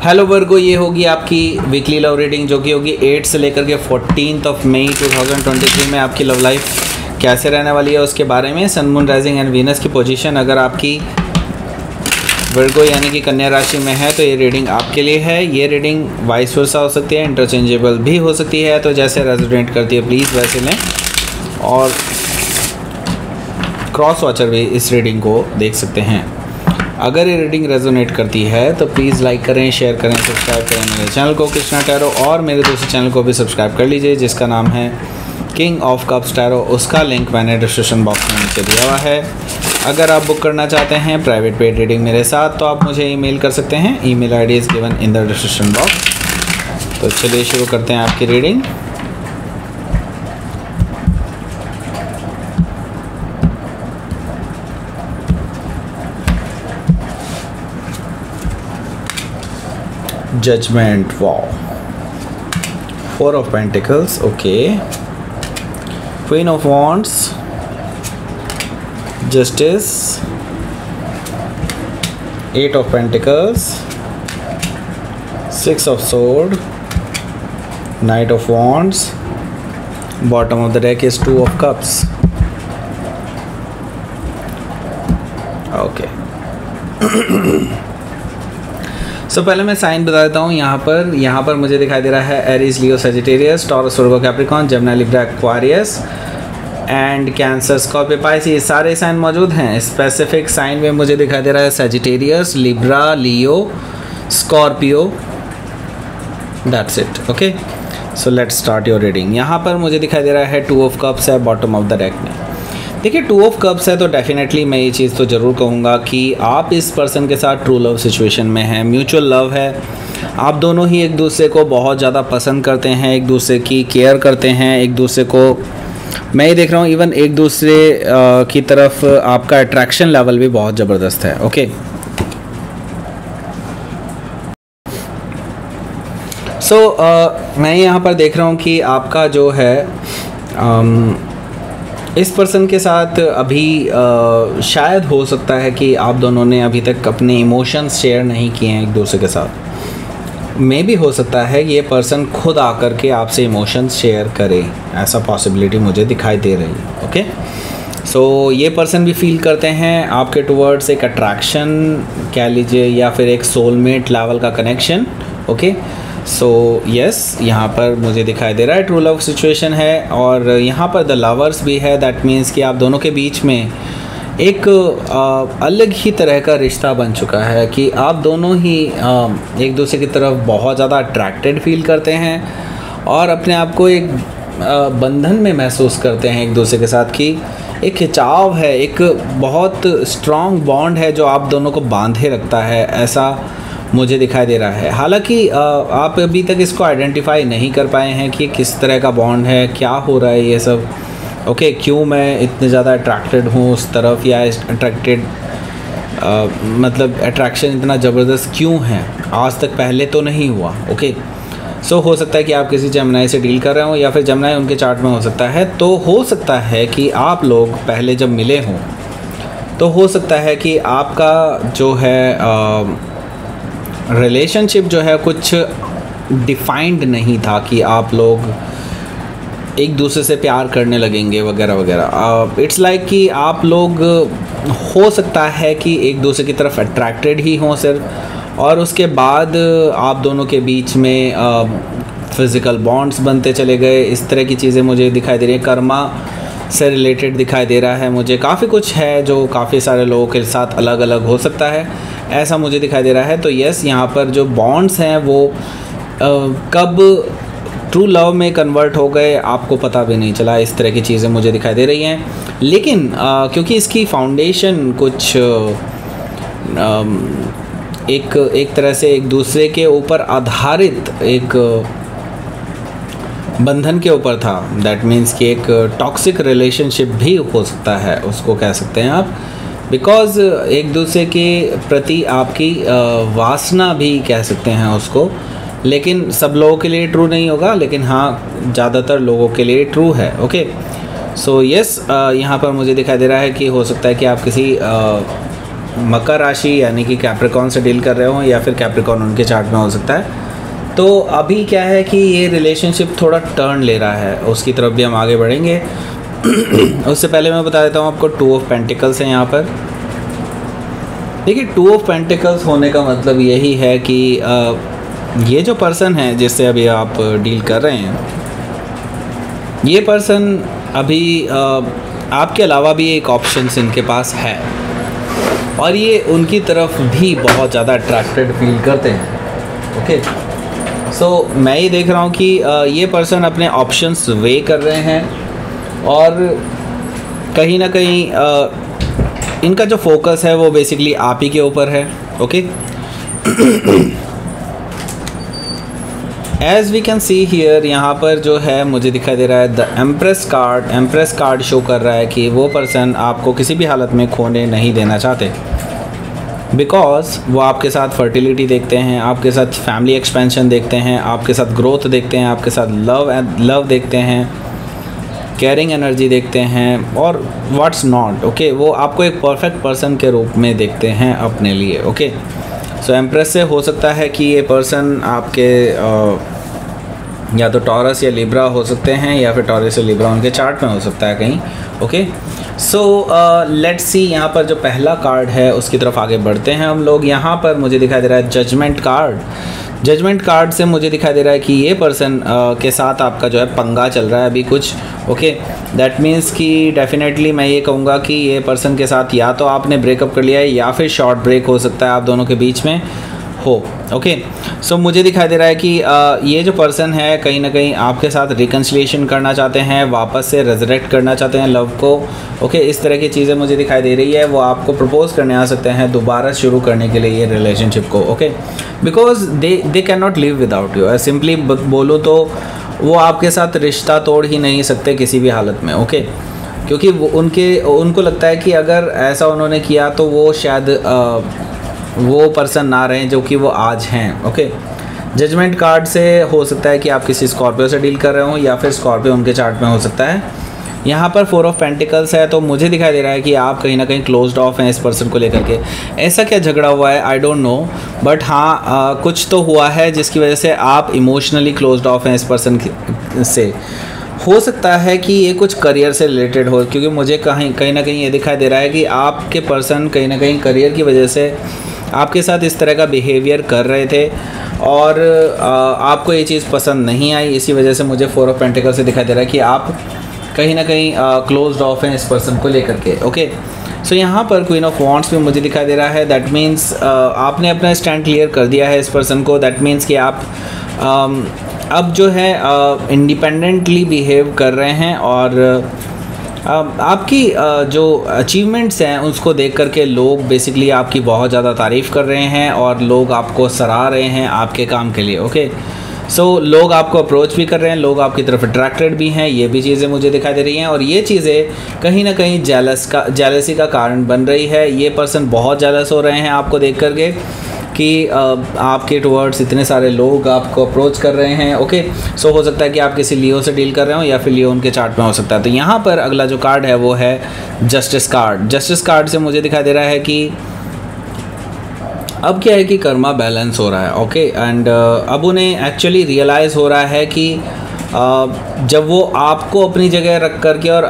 Hello वर्गो, ये होगी आपकी वीकली लव रीडिंग जो कि होगी 8 से लेकर के 14 मई 2023 में आपकी लव लाइफ कैसे रहने वाली है उसके बारे में। सन, मून, राइजिंग एंड वीनस की पोजीशन अगर आपकी वर्गो यानी कि कन्या राशि में है तो ये रीडिंग आपके लिए है। ये रीडिंग वाइस वर्सा हो सकती है, इंटरचेंजेबल भी हो सकती है, तो जैसे रेजोनेट करती है प्लीज़ वैसे लें। और क्रॉस वॉचर भी इस रीडिंग को देख सकते हैं। अगर ये रीडिंग रेजोनेट करती है तो प्लीज़ लाइक करें, शेयर करें, सब्सक्राइब करें मेरे चैनल को कृष्णा टैरो, और मेरे दूसरे चैनल को भी सब्सक्राइब कर लीजिए जिसका नाम है किंग ऑफ कप्स टैरो। उसका लिंक मैंने डिस्क्रिप्शन बॉक्स में नीचे दिया हुआ है। अगर आप बुक करना चाहते हैं प्राइवेट पेड रीडिंग मेरे साथ तो आप मुझे ईमेल कर सकते हैं। Email ID is given in the description box. तो चलिए शुरू करते हैं आपकी reading. Judgment, wow. 4 of Pentacles, okay. Queen of Wands, Justice, 8 of Pentacles, 6 of Swords, Knight of Wands. Bottom of the deck is 2 of Cups. Okay. पहले मैं sign बता देता हूँ। यहाँ पर मुझे दिखाई दे रहा है Aries, Leo, Sagittarius, taurus, Virgo, Capricorn, Gemini, Libra, Aquarius and cancer, Scorpio, Pisces, सारे साइन मौजूद हैं। स्पेसिफिक साइन में मुझे दिखाई दे रहा है Sagittarius, Libra, Leo, Scorpio, that's it. Okay, so let's start your reading. यहाँ पर मुझे दिखाई दे रहा है 2 ऑफ कप्स है बॉटम ऑफ द डेक में। देखिए 2 ऑफ कप्स है तो डेफिनेटली मैं ये चीज़ तो ज़रूर कहूँगा कि आप इस पर्सन के साथ ट्रू लव सिचुएशन में हैं, म्यूचुअल लव है। आप दोनों ही एक दूसरे को बहुत ज़्यादा पसंद करते हैं, एक दूसरे की केयर करते हैं, एक दूसरे को मैं ये देख रहा हूँ इवन एक दूसरे की तरफ आपका अट्रैक्शन लेवल भी बहुत ज़बरदस्त है। ओके, मैं यहाँ पर देख रहा हूँ कि आपका जो है इस पर्सन के साथ अभी शायद हो सकता है कि आप दोनों ने अभी तक अपने इमोशंस शेयर नहीं किए हैं एक दूसरे के साथ। मे भी हो सकता है ये पर्सन खुद आकर के आपसे इमोशंस शेयर करे, ऐसा पॉसिबिलिटी मुझे दिखाई दे रही है। ओके, सो ये पर्सन भी फील करते हैं आपके टुवर्ड्स एक अट्रैक्शन कह लीजिए या फिर एक सोलमेट लेवल का कनेक्शन। ओके, सो यस, यहाँ पर मुझे दिखाई दे रहा है ट्रू लव सिचुएशन है और यहाँ पर द लवर्स भी है। दैट मीन्स कि आप दोनों के बीच में एक अलग ही तरह का रिश्ता बन चुका है कि आप दोनों ही एक दूसरे की तरफ बहुत ज़्यादा अट्रैक्टेड फील करते हैं और अपने आप को एक बंधन में महसूस करते हैं एक दूसरे के साथ कि एक खिंचाव है, एक बहुत स्ट्रॉन्ग बॉन्ड है जो आप दोनों को बांधे रखता है, ऐसा मुझे दिखाई दे रहा है। हालांकि आप अभी तक इसको आइडेंटिफाई नहीं कर पाए हैं कि किस तरह का बॉन्ड है, क्या हो रहा है ये सब। ओके, क्यों मैं इतने ज़्यादा अट्रैक्टेड हूँ उस तरफ, या अट्रैक्टेड मतलब अट्रैक्शन इतना ज़बरदस्त क्यों है, आज तक पहले तो नहीं हुआ। ओके, सो हो सकता है कि आप किसी जेमिनी से डील कर रहे हो या फिर जेमिनी उनके चार्ट में हो सकता है। तो हो सकता है कि आप लोग पहले जब मिले हों तो हो सकता है कि आपका जो है रिलेशनशिप जो है कुछ डिफाइंड नहीं था कि आप लोग एक दूसरे से प्यार करने लगेंगे वगैरह वगैरह। इट्स लाइक कि आप लोग हो सकता है कि एक दूसरे की तरफ अट्रैक्टेड ही हों सिर्फ, और उसके बाद आप दोनों के बीच में फिज़िकल बॉन्ड्स बनते चले गए। इस तरह की चीज़ें मुझे दिखाई दे रही हैं। कर्मा से रिलेटेड दिखाई दे रहा है मुझे, काफ़ी कुछ है जो काफ़ी सारे लोगों के साथ अलग अलग हो सकता है, ऐसा मुझे दिखाई दे रहा है। तो यस, यहाँ पर जो बॉन्ड्स हैं वो कब ट्रू लव में कन्वर्ट हो गए आपको पता भी नहीं चला। इस तरह की चीज़ें मुझे दिखाई दे रही हैं, लेकिन क्योंकि इसकी फाउंडेशन कुछ एक तरह से एक दूसरे के ऊपर आधारित एक बंधन के ऊपर था। दैट मीन्स कि एक टॉक्सिक रिलेशनशिप भी हो सकता है, उसको कह सकते हैं आप, बिकॉज़ एक दूसरे के प्रति आपकी वासना भी कह सकते हैं उसको। लेकिन सब लोगों के लिए ट्रू नहीं होगा, लेकिन हाँ ज़्यादातर लोगों के लिए ट्रू है। ओके, सो यस, यहाँ पर मुझे दिखाई दे रहा है कि हो सकता है कि आप किसी मकर राशि यानी कि कैप्रिकॉर्न से डील कर रहे हो या फिर कैप्रिकॉर्न उनके चार्ट में हो सकता है। तो अभी क्या है कि ये रिलेशनशिप थोड़ा टर्न ले रहा है, उसकी तरफ भी हम आगे बढ़ेंगे। उससे पहले मैं बता देता हूँ आपको 2 ऑफ पेंटिकल्स हैं यहाँ पर। देखिए 2 ऑफ पेंटिकल्स होने का मतलब यही है कि ये जो पर्सन है जिससे अभी आप डील कर रहे हैं, ये पर्सन अभी आपके अलावा भी एक ऑप्शंस इनके पास है और ये उनकी तरफ भी बहुत ज़्यादा अट्रैक्टेड फील करते हैं। ओके, सो मैं ये देख रहा हूँ कि ये पर्सन अपने ऑप्शंस वे कर रहे हैं और कहीं ना कहीं इनका जो फोकस है वो बेसिकली आप ही के ऊपर है। Okay, as we can see here, यहाँ पर जो है मुझे दिखाई दे रहा है the empress card. Empress card show कर रहा है कि वो पर्सन आपको किसी भी हालत में खोने नहीं देना चाहते, बिकॉज वो आपके साथ फर्टिलिटी देखते हैं, आपके साथ फैमिली एक्सपेंशन देखते हैं, आपके साथ ग्रोथ देखते हैं, आपके साथ लव देखते हैं, केयरिंग एनर्जी देखते हैं और व्हाट्स नॉट। ओके, वो आपको एक परफेक्ट पर्सन के रूप में देखते हैं अपने लिए। ओके, सो एम्प्रेस से हो सकता है कि ये पर्सन आपके या तो टॉरस या लिब्रा हो सकते हैं या फिर टॉरस या लिब्रा उनके चार्ट में हो सकता है कहीं। ओके, सो लेट्स सी, यहाँ पर जो पहला कार्ड है उसकी तरफ आगे बढ़ते हैं हम लोग। यहाँ पर मुझे दिखाई दे रहा है जजमेंट कार्ड। जजमेंट कार्ड से मुझे दिखाई दे रहा है कि ये पर्सन के साथ आपका जो है पंगा चल रहा है अभी कुछ। ओके, दैट मीन्स कि डेफिनेटली मैं ये कहूँगा कि ये पर्सन के साथ या तो आपने ब्रेकअप कर लिया है या फिर शॉर्ट ब्रेक हो सकता है आप दोनों के बीच में हो। ओके, सो मुझे दिखाई दे रहा है कि ये जो पर्सन है कहीं ना कहीं आपके साथ रिकन्सिलिएशन करना चाहते हैं, वापस से रेजरेक्ट करना चाहते हैं लव को। ओके, इस तरह की चीज़ें मुझे दिखाई दे रही है। वो आपको प्रपोज करने आ सकते हैं दोबारा शुरू करने के लिए ये रिलेशनशिप को। Okay, because they can not live without you. Simply बोलूँ तो वो आपके साथ रिश्ता तोड़ ही नहीं सकते किसी भी हालत में। ओके, क्योंकि वो उनको लगता है कि अगर ऐसा उन्होंने किया तो वो शायद वो पर्सन ना रहें जो कि वो आज हैं। ओके, जजमेंट कार्ड से हो सकता है कि आप किसी स्कॉर्पियो से डील कर रहे हो या फिर स्कॉर्पियो उनके चार्ट में हो सकता है। यहाँ पर 4 ऑफ पेंटिकल्स है, तो मुझे दिखाई दे रहा है कि आप कहीं ना कहीं क्लोज्ड ऑफ हैं इस पर्सन को लेकर के। ऐसा क्या झगड़ा हुआ है आई डोंट नो, बट हाँ कुछ तो हुआ है जिसकी वजह से आप इमोशनली क्लोज्ड ऑफ हैं इस पर्सन से। हो सकता है कि ये कुछ करियर से रिलेटेड हो, क्योंकि मुझे कहीं ना कहीं ये दिखाई दे रहा है कि आपके पर्सन कहीं ना कहीं करियर की वजह से आपके साथ इस तरह का बिहेवियर कर रहे थे और आपको ये चीज़ पसंद नहीं आई। इसी वजह से मुझे 4 ऑफ पेंटिकल से दिखाई दे रहा है कि आप कहीं ना कहीं क्लोज्ड ऑफ हैं इस पर्सन को लेकर के। ओके, सो यहाँ पर क्वीन ऑफ वॉन्ड्स भी मुझे दिखाई दे रहा है। दैट मीन्स आपने अपना स्टैंड क्लियर कर दिया है इस पर्सन को। दैट मीन्स कि आप अब जो है इंडिपेंडेंटली बिहेव कर रहे हैं और आपकी जो अचीवमेंट्स हैं उसको देख करके लोग बेसिकली आपकी बहुत ज़्यादा तारीफ़ कर रहे हैं और लोग आपको सराह रहे हैं आपके काम के लिए। ओके, सो लोग आपको अप्रोच भी कर रहे हैं, लोग आपकी तरफ अट्रैक्टेड भी हैं, ये भी चीज़ें मुझे दिखाई दे रही हैं और ये चीज़ें कहीं ना कहीं जेलसी का कारण बन रही है। ये पर्सन बहुत जेलस हो रहे हैं आपको देख करके कि आपके टुवर्ड्स इतने सारे लोग आपको अप्रोच कर रहे हैं। ओके, सो हो सकता है कि आप किसी लियो से डील कर रहे हो या फिर लियो उनके चार्ट में हो सकता है। तो यहाँ पर अगला जो कार्ड है वो है जस्टिस कार्ड। जस्टिस कार्ड से मुझे दिखाई दे रहा है कि अब क्या है कि कर्मा बैलेंस हो रहा है। ओके, एंड अब उन्हें एक्चुअली रियलाइज़ हो रहा है कि जब वो आपको अपनी जगह रख करके और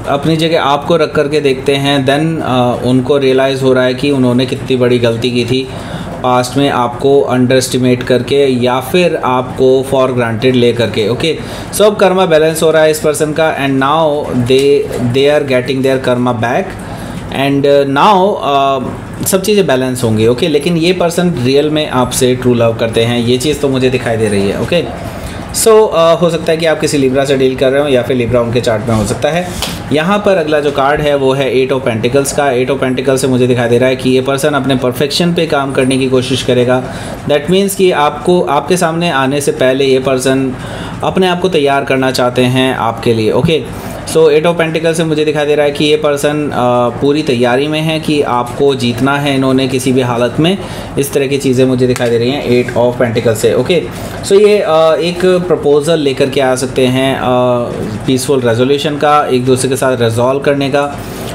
अपनी जगह आपको रख करके देखते हैं, देन उनको रियलाइज़ हो रहा है कि उन्होंने कितनी बड़ी गलती की थी पास्ट में, आपको अंडर एस्टिमेट करके या फिर आपको फॉर ग्रांटेड ले करके। ओके, सो अब कर्मा बैलेंस हो रहा है इस पर्सन का and now they are getting their karma back and now सब चीज़ें बैलेंस होंगी। ओके, लेकिन ये पर्सन रियल में आपसे ट्रू लव करते हैं, ये चीज़ तो मुझे दिखाई दे रही है। ओके, सो हो सकता है कि आप किसी लिब्रा से डील कर रहे हो या फिर लिब्रा उनके चार्ट में हो सकता है। यहाँ पर अगला जो कार्ड है वो है 8 ऑफ पेंटिकल्स का। 8 ऑफ पेंटिकल्स से मुझे दिखाई दे रहा है कि ये पर्सन अपने परफेक्शन पे काम करने की कोशिश करेगा। दैट मीन्स कि आपके सामने आने से पहले ये पर्सन अपने आप को तैयार करना चाहते हैं आपके लिए। ओके, सो 8 ऑफ पेंटिकल से मुझे दिखाई दे रहा है कि ये पर्सन पूरी तैयारी में है कि आपको जीतना है इन्होंने किसी भी हालत में। इस तरह की चीज़ें मुझे दिखाई दे रही हैं 8 ऑफ पेंटिकल से। ओके, सो ये एक प्रपोज़ल लेकर के आ सकते हैं पीसफुल रेजोल्यूशन का, एक दूसरे के साथ रिजॉल्व करने का।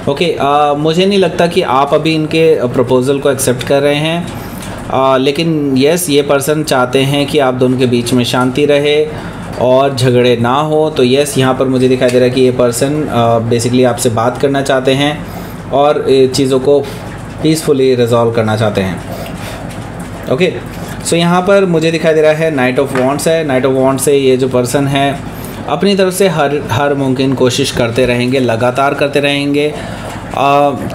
ओके, मुझे नहीं लगता कि आप अभी इनके प्रपोज़ल को एक्सेप्ट कर रहे हैं, लेकिन यस, ये पर्सन चाहते हैं कि आप दोनों के बीच में शांति रहे और झगड़े ना हो। तो यस, यहाँ पर मुझे दिखाई दे रहा है कि ये पर्सन बेसिकली आपसे बात करना चाहते हैं और चीज़ों को पीसफुली रिजॉल्व करना चाहते हैं। ओके, सो यहाँ पर मुझे दिखाई दे रहा है नाइट ऑफ वॉन्ड्स है। नाइट ऑफ वॉन्ड्स से ये जो पर्सन है अपनी तरफ से हर मुमकिन कोशिश करते रहेंगे, लगातार करते रहेंगे।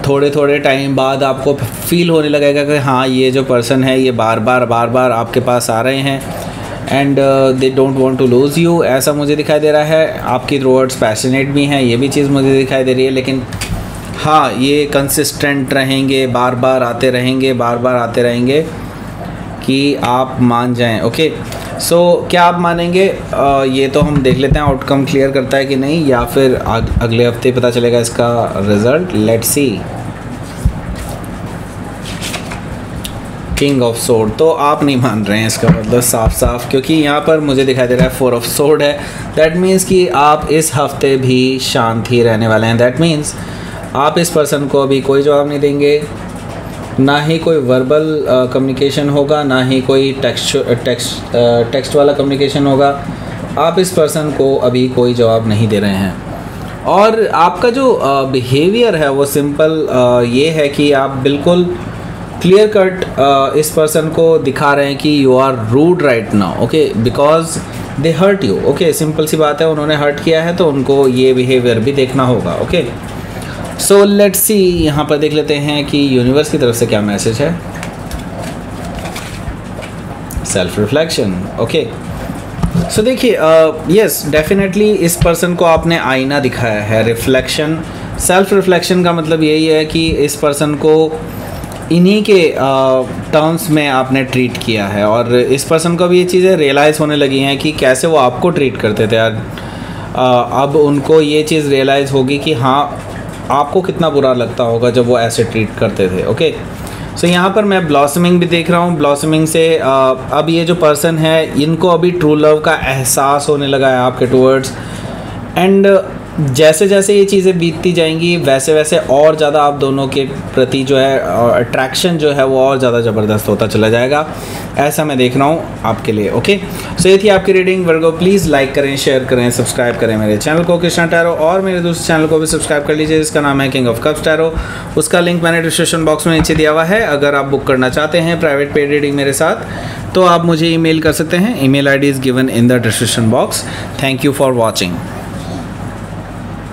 थोड़े थोड़े टाइम बाद आपको फील होने लगेगा कि हाँ, ये जो पर्सन है ये बार बार आपके पास आ रहे हैं and they don't want to lose you, ऐसा मुझे दिखाई दे रहा है। आपकी टुवर्ड्स पैशनेट भी हैं, ये भी चीज़ मुझे दिखाई दे रही है। लेकिन हाँ, ये कंसिस्टेंट रहेंगे, बार बार आते रहेंगे कि आप मान जाएं। ओके, सो क्या आप मानेंगे? ये तो हम देख लेते हैं आउटकम क्लियर करता है कि नहीं, या फिर अगले हफ्ते पता चलेगा इसका result. Let's see. King of sword, तो आप नहीं मान रहे हैं, इसका मतलब साफ, क्योंकि यहाँ पर मुझे दिखाई दे रहा है 4 ऑफ सोर्ड है। दैट मीन्स कि आप इस हफ्ते भी शांत ही रहने वाले हैं। दैट मीन्स आप इस पर्सन को अभी कोई जवाब नहीं देंगे, ना ही कोई वर्बल कम्युनिकेशन होगा, ना ही कोई टेक्स्ट वाला कम्युनिकेशन होगा। आप इस पर्सन को अभी कोई जवाब नहीं दे रहे हैं। और आपका जो बिहेवियर है वो सिंपल ये है कि आप बिल्कुल क्लियर कट इस पर्सन को दिखा रहे हैं कि you are rude right now, okay, because they hurt you. Okay, simple सी बात है, उन्होंने हर्ट किया है तो उनको ये बिहेवियर भी देखना होगा। ओके, सो लेट्स सी, यहाँ पर देख लेते हैं कि यूनिवर्स की तरफ से क्या मैसेज है। Self reflection. ओके, सो देखिए, यस, डेफिनेटली इस पर्सन को आपने आईना दिखाया है। रिफ्लेक्शन, सेल्फ रिफ्लेक्शन का मतलब यही है कि इस पर्सन को इन्हीं के टर्म्स में आपने ट्रीट किया है और इस पर्सन को भी ये चीज़ें रियलाइज़ होने लगी हैं कि कैसे वो आपको ट्रीट करते थे यार। अब उनको ये चीज़ रियलाइज़ होगी कि हाँ, आपको कितना बुरा लगता होगा जब वो ऐसे ट्रीट करते थे। ओके, सो यहाँ पर मैं ब्लॉसमिंग भी देख रहा हूँ। ब्लॉसमिंग से अब ये जो पर्सन है इनको अभी ट्रू लव का एहसास होने लगा है आपके टूवर्ड्स, एंड जैसे जैसे ये चीज़ें बीतती जाएंगी वैसे वैसे और ज़्यादा आप दोनों के प्रति जो है अट्रैक्शन जो है वो और ज़्यादा ज़बरदस्त होता चला जाएगा, ऐसा मैं देख रहा हूँ आपके लिए। ओके, सो ये थी आपकी रीडिंग। वर्गो, प्लीज़ लाइक करें, शेयर करें, सब्सक्राइब करें मेरे चैनल को कृष्णा टैरो, और मेरे दूसरे चैनल को भी सब्सक्राइब कर लीजिए जिसका नाम है किंग ऑफ कप्स टैरो। उसका लिंक मैंने डिस्क्रिप्शन बॉक्स में नीचे दिया हुआ है। अगर आप बुक करना चाहते हैं प्राइवेट पेड रीडिंग मेरे साथ तो आप मुझे ईमेल कर सकते हैं। Email ID is given in the description box. Thank you for watching.